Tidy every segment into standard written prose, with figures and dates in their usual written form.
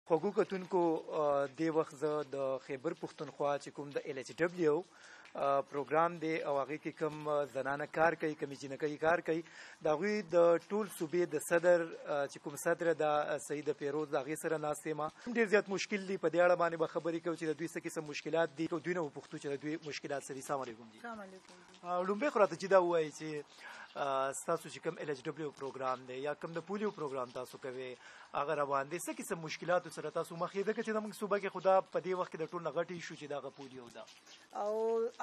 خوږو کتونکو دې وخت زه د خیبر پښتونخوا چې کوم د LHW پروګرام دی او هغې کې کوم زنانه کار کوي، کومې جینکۍ کار کوي، د هغوی د ټول صوبې د صدر چې کوم صدر د سعید پیروز د هغې سره ناست یم. ډېر زیات مشکل دی، په دې اړه باندې به خبرې کوو چې د دوی څه قسم مشکلات دي. دوی نه وپوښتو چې د دوی مشکلات څه دي. السلام علیکم جی. السلام علیکم. لومبۍ خو راته چې دا ووایي چې ستاسو چې کوم LHW پروګرام دی یا کوم د پولیو پروګرام تاسو کوئ هغه روان دی، څه قسم مشکلاتو سره تاسو مخ یې؟ ځکه چې زموږ صوبه کې خو دا په دې وخت کې د ټول نه غټ ایشو چې دغه پولیو ده. او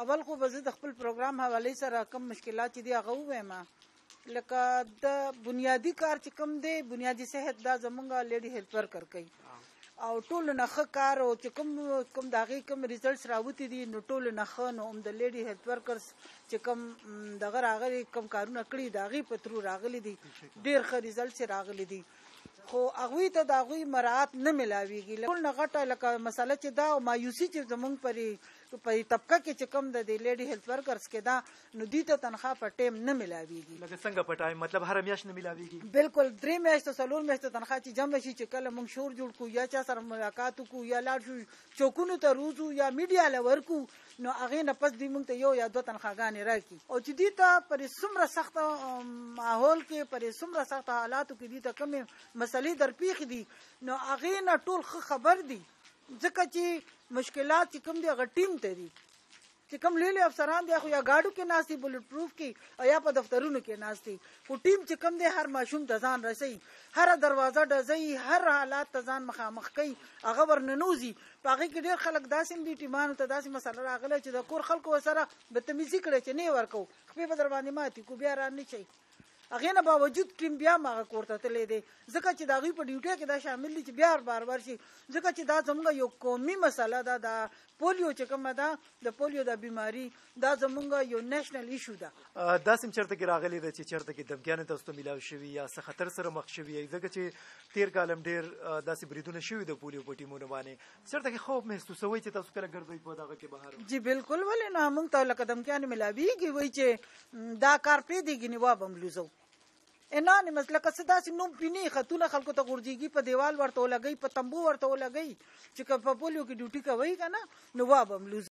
اول خو به زه د خپل پروګرام حوالې سره کوم مشکلات چې دي هغه ووایم. لکه د بنیادي کار چې کوم دی، بنیادي صحت دا زمونږ لیډي هیلث ورکر کوي او ټولو نه ښه کار او چې کوم د هغې کوم ریزلټس راوتي دي نو ټولو نه ښه. نو هم د لیډي هیلث ورکرز چې کوم دغه راغلي کوم کارونه کړي د هغې په ترو راغلي دي، ډېر ښه ریزلټس یې راغلي دي، خو هغوی ته د هغوی مراعات نه میلاویږي. ټول نه غټه لکه مسله چې دا مایوسي چې زمونږ په طبقه کې چې کوم د لیډي هیلث ورکرز کې دا نو دوی ته تنخواه په ټیم نه میلاویږي. لکه څنګه په ټایم؟ مطلب هره میاشت نه میلاویږي؟ بالکل 3 میاشتو 4 میاشتو تنخواه چې جمع شي، چې کله موږ شور جوړ کړو یا چا سره ملاقات وکړو یا لاړ شو چوکونو ته روزو یا میډیا له ورکو، نو هغې نه پس دوی موږ ته 1 یا 2 تنخواګانې راکړي. او چې دوی ته پرې څومره سخته ماحول کې، پرې څومره سخته حالاتو کې دوی ته کومې مسلې درپېښې دي نو هغې نه ټول ښه خبر دي. ځکه چې مشکلات چې کوم دي هغه ټیم ته دي، چې کوم لوی افسران دي خو یا ګاډو کې ناست دي بلټ پروف کې او یا په دفترونو کې ناست دي، خو ټیم چې کوم دی هر ماشوم ته ځان رسوي، هره دروازه ډزوي، هر حالات ته ځان مخامخ کوي، هغه ورننوځي. په هغې کې ډېر خلک داسې هم دي ټیمانو ته داسې مسله راغلی چې د کور خلکو ورسره بدتمیزي کړې چې نه یې ورکوو، خپې به در باندې ماتي کو بیا را نه شي. هغې نه باوجود ټیم بیا هم هغه کور ته تللی دی، ځکه چې د هغوی په ډیوټۍ کې دا شامل دي چې بیا بار شي. ځکه چې دا زموږ یو قومي مسله ده، د پولیو چې کومه ده، د پولیو د بیماري دا زموږ یو نیشنل ایشو ده. داسې هم چېرته کې راغلی ده چې چېرته کې دمکیانې تاسو ته میلاو شوي یا څه خطر سره مخ شوي یئ؟ ځکه چې تېر کال هم ډېر داسې بریدونه شوي د پولیو په ټیمونو باندې، چېرته کې خوب محسوسوئ چې تاسو کله ګرځئ په دغه کې بهر؟ جی بالکل، ولې نه، موږ ته لکه دمکیانې میلاویږي، وایي چې دا کار پرېږدېږي نو واب هم لوزو انانیمس، لکه څه داسې نوم پینې خطونه خلکو ته غورځېږي، په دیوال ورته ولګوي، په تمبو ورته ولګوي چې که په پولیو کې ډیوټي کوئ که نه نو واب هم لوزو.